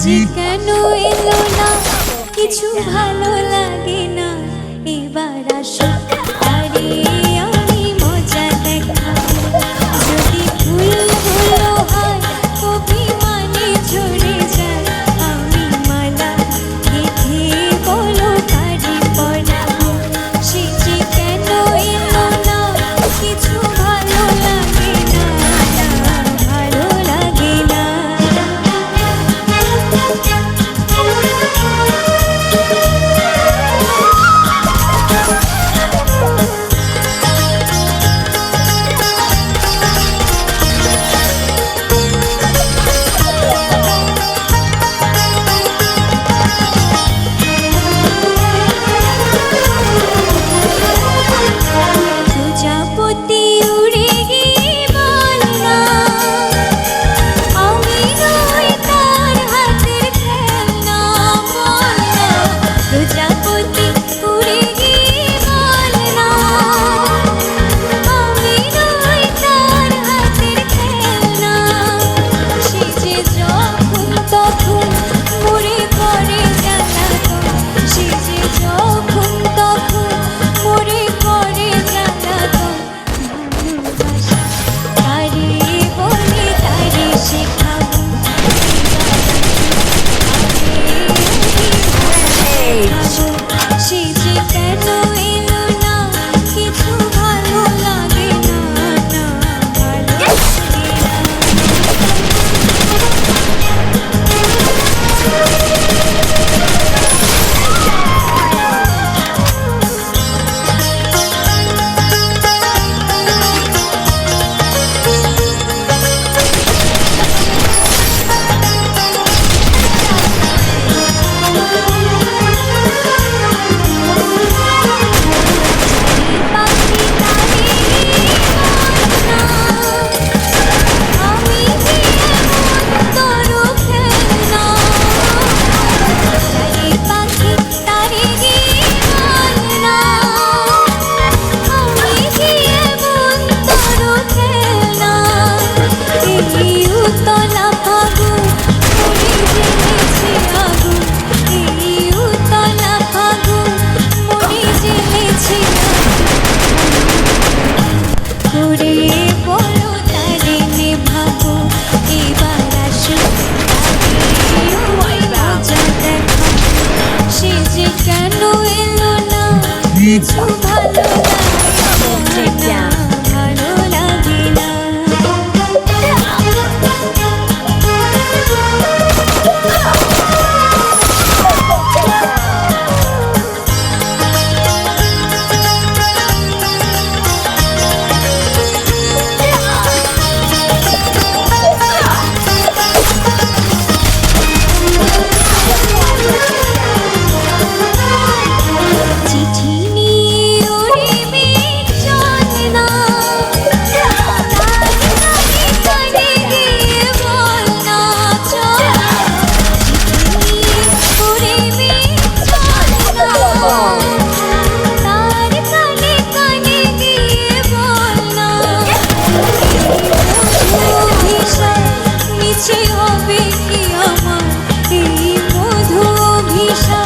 যে কেন এলো না কিছু ভালো লাগে না এবার আসো আরে আমি মজা দেখাবো যদি ভুল হলো হয় অভিমানে ঝরে যায় আমি মালা গেঁথে বলো কারি পরাবো সে যে কেন এলো না কিছু ভালো লাগে না ভালো লাগে না প্রজাপতি উড়ে গিয়ে বল না আমি নই তার হাতের খেলনা বল না প্রজাপতি উড়ে গিয়ে বল না আমি নই তার হাতের খেলনা সে যে যখন তখন মরে পড়ে জ্বালাতন সে যে যখন তখন মরে পড়ে জ্বালাতন ভালোবাসা তারে বলে তারে শেখাবো সে যে কেন এলো না কিছু ভালো লাগে না ভালো লাগে না পাখি তারে আমি যে এমন তরু খেলনা পাখি তারে না আমি যে এমন তরু খেলনা এই উতলা ফাগুন মরে জ্বেলেছে আগুন এই উতলা ফাগুন মরে জ্বেলেছে করে বলো তারে নেভাবো এবার আসো তারে মজা দেখাবো সে যে কেন এলো না কিছু ভালো লাগে না ভালো লাগে না চিঠি নিয়ে ওরে মেঘ চলে না তার কানে কানে গিয়ে বল না চল চিঠি নিয়ে ওরে মেঘ চলে না তার কানে কানে গিয়ে বল না অভিশাপ মিছে হবে কি আমার এই মধু অভিশাপ